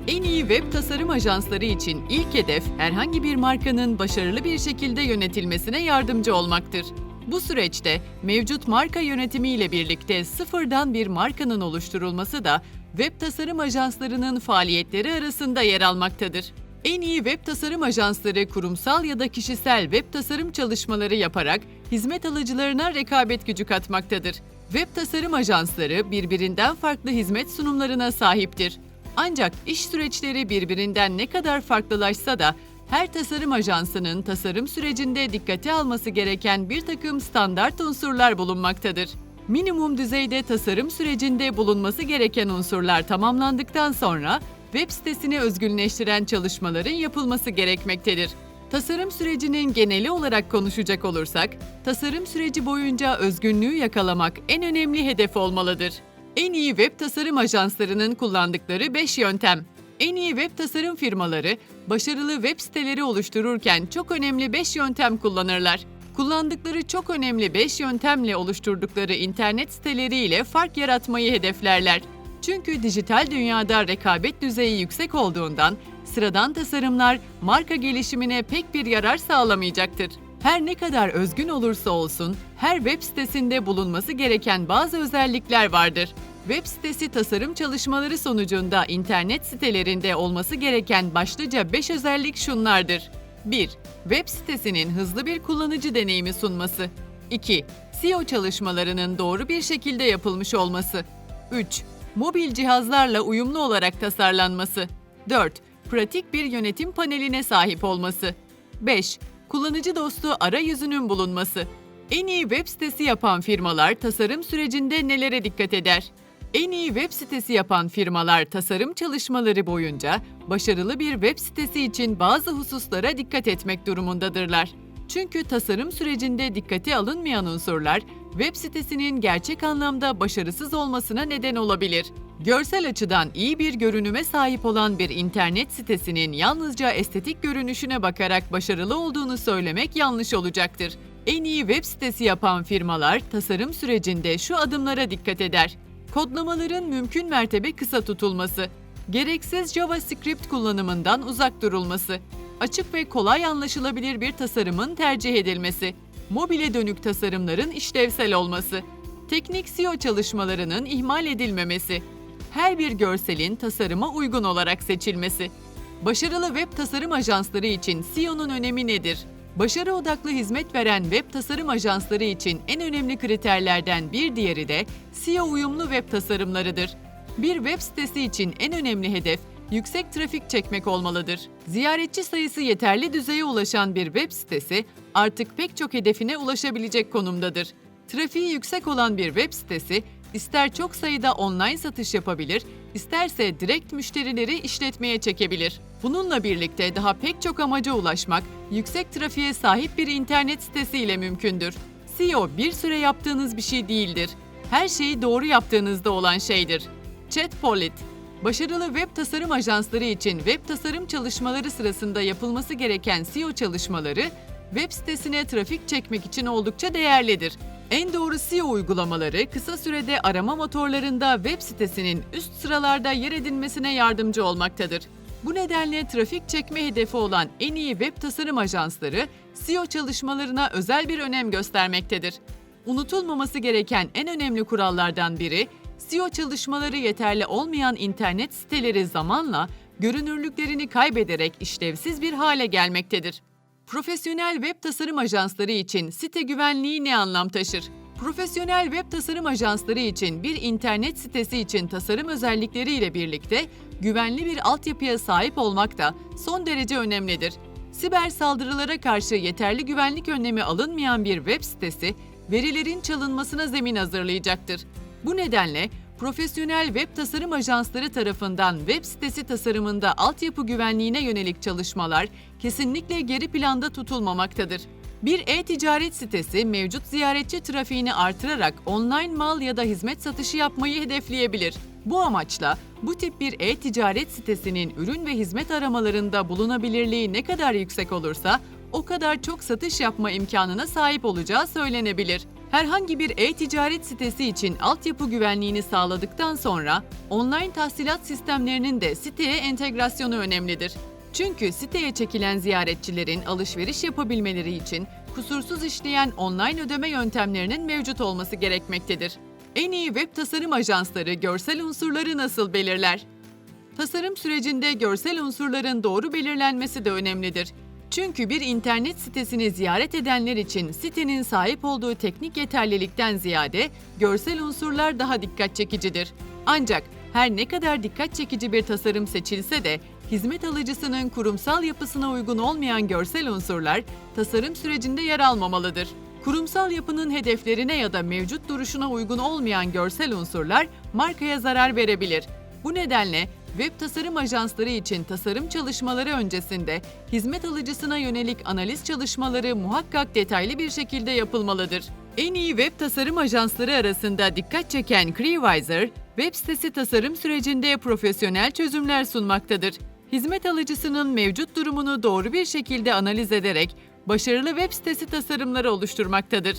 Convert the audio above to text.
En iyi web tasarım ajansları için ilk hedef herhangi bir markanın başarılı bir şekilde yönetilmesine yardımcı olmaktır. Bu süreçte mevcut marka yönetimi ile birlikte sıfırdan bir markanın oluşturulması da web tasarım ajanslarının faaliyetleri arasında yer almaktadır. En iyi web tasarım ajansları kurumsal ya da kişisel web tasarım çalışmaları yaparak hizmet alıcılarına rekabet gücü katmaktadır. Web tasarım ajansları birbirinden farklı hizmet sunumlarına sahiptir. Ancak iş süreçleri birbirinden ne kadar farklılaşsa da her tasarım ajansının tasarım sürecinde dikkate alması gereken bir takım standart unsurlar bulunmaktadır. Minimum düzeyde tasarım sürecinde bulunması gereken unsurlar tamamlandıktan sonra web sitesini özgünleştiren çalışmaların yapılması gerekmektedir. Tasarım sürecinin geneli olarak konuşacak olursak, tasarım süreci boyunca özgünlüğü yakalamak en önemli hedef olmalıdır. En iyi web tasarım ajanslarının kullandıkları 5 yöntem. En iyi web tasarım firmaları, başarılı web siteleri oluştururken çok önemli 5 yöntem kullanırlar. Kullandıkları çok önemli 5 yöntemle oluşturdukları internet siteleriyle fark yaratmayı hedeflerler. Çünkü dijital dünyada rekabet düzeyi yüksek olduğundan sıradan tasarımlar marka gelişimine pek bir yarar sağlamayacaktır. Her ne kadar özgün olursa olsun, her web sitesinde bulunması gereken bazı özellikler vardır. Web sitesi tasarım çalışmaları sonucunda internet sitelerinde olması gereken başlıca 5 özellik şunlardır. 1. Web sitesinin hızlı bir kullanıcı deneyimi sunması. 2. SEO çalışmalarının doğru bir şekilde yapılmış olması. 3. Mobil cihazlarla uyumlu olarak tasarlanması. 4. Pratik bir yönetim paneline sahip olması. 5. Kullanıcı dostu arayüzünün bulunması. En iyi web sitesi yapan firmalar tasarım sürecinde nelere dikkat eder? En iyi web sitesi yapan firmalar tasarım çalışmaları boyunca başarılı bir web sitesi için bazı hususlara dikkat etmek durumundadırlar. Çünkü tasarım sürecinde dikkate alınmayan unsurlar web sitesinin gerçek anlamda başarısız olmasına neden olabilir. Görsel açıdan iyi bir görünüme sahip olan bir internet sitesinin yalnızca estetik görünüşüne bakarak başarılı olduğunu söylemek yanlış olacaktır. En iyi web sitesi yapan firmalar tasarım sürecinde şu adımlara dikkat eder. Kodlamaların mümkün mertebe kısa tutulması, gereksiz JavaScript kullanımından uzak durulması, açık ve kolay anlaşılabilir bir tasarımın tercih edilmesi, mobile dönük tasarımların işlevsel olması, teknik SEO çalışmalarının ihmal edilmemesi, her bir görselin tasarıma uygun olarak seçilmesi. Başarılı web tasarım ajansları için SEO'nun önemi nedir? Başarı odaklı hizmet veren web tasarım ajansları için en önemli kriterlerden bir diğeri de SEO uyumlu web tasarımlarıdır. Bir web sitesi için en önemli hedef, yüksek trafik çekmek olmalıdır. Ziyaretçi sayısı yeterli düzeye ulaşan bir web sitesi artık pek çok hedefine ulaşabilecek konumdadır. Trafiği yüksek olan bir web sitesi, ister çok sayıda online satış yapabilir, isterse direkt müşterileri işletmeye çekebilir. Bununla birlikte daha pek çok amaca ulaşmak, yüksek trafiğe sahip bir internet sitesi ile mümkündür. SEO bir süre yaptığınız bir şey değildir. Her şeyi doğru yaptığınızda olan şeydir. Chatpolit, başarılı web tasarım ajansları için web tasarım çalışmaları sırasında yapılması gereken SEO çalışmaları, web sitesine trafik çekmek için oldukça değerlidir. En doğru SEO uygulamaları kısa sürede arama motorlarında web sitesinin üst sıralarda yer edinmesine yardımcı olmaktadır. Bu nedenle trafik çekme hedefi olan en iyi web tasarım ajansları SEO çalışmalarına özel bir önem göstermektedir. Unutulmaması gereken en önemli kurallardan biri, SEO çalışmaları yeterli olmayan internet siteleri zamanla görünürlüklerini kaybederek işlevsiz bir hale gelmektedir. Profesyonel web tasarım ajansları için site güvenliği ne anlam taşır? Profesyonel web tasarım ajansları için bir internet sitesi için tasarım özellikleriyle birlikte güvenli bir altyapıya sahip olmak da son derece önemlidir. Siber saldırılara karşı yeterli güvenlik önlemi alınmayan bir web sitesi, verilerin çalınmasına zemin hazırlayacaktır. Bu nedenle profesyonel web tasarım ajansları tarafından web sitesi tasarımında altyapı güvenliğine yönelik çalışmalar kesinlikle geri planda tutulmamaktadır. Bir e-ticaret sitesi mevcut ziyaretçi trafiğini artırarak online mal ya da hizmet satışı yapmayı hedefleyebilir. Bu amaçla bu tip bir e-ticaret sitesinin ürün ve hizmet aramalarında bulunabilirliği ne kadar yüksek olursa o kadar çok satış yapma imkanına sahip olacağı söylenebilir. Herhangi bir e-ticaret sitesi için altyapı güvenliğini sağladıktan sonra online tahsilat sistemlerinin de siteye entegrasyonu önemlidir. Çünkü siteye çekilen ziyaretçilerin alışveriş yapabilmeleri için kusursuz işleyen online ödeme yöntemlerinin mevcut olması gerekmektedir. En iyi web tasarım ajansları görsel unsurları nasıl belirler? Tasarım sürecinde görsel unsurların doğru belirlenmesi de önemlidir. Çünkü bir internet sitesini ziyaret edenler için sitenin sahip olduğu teknik yeterlilikten ziyade görsel unsurlar daha dikkat çekicidir. Ancak her ne kadar dikkat çekici bir tasarım seçilse de hizmet alıcısının kurumsal yapısına uygun olmayan görsel unsurlar tasarım sürecinde yer almamalıdır. Kurumsal yapının hedeflerine ya da mevcut duruşuna uygun olmayan görsel unsurlar markaya zarar verebilir. Bu nedenle web tasarım ajansları için tasarım çalışmaları öncesinde hizmet alıcısına yönelik analiz çalışmaları muhakkak detaylı bir şekilde yapılmalıdır. En iyi web tasarım ajansları arasında dikkat çeken Crevisor, web sitesi tasarım sürecinde profesyonel çözümler sunmaktadır. Hizmet alıcısının mevcut durumunu doğru bir şekilde analiz ederek başarılı web sitesi tasarımları oluşturmaktadır.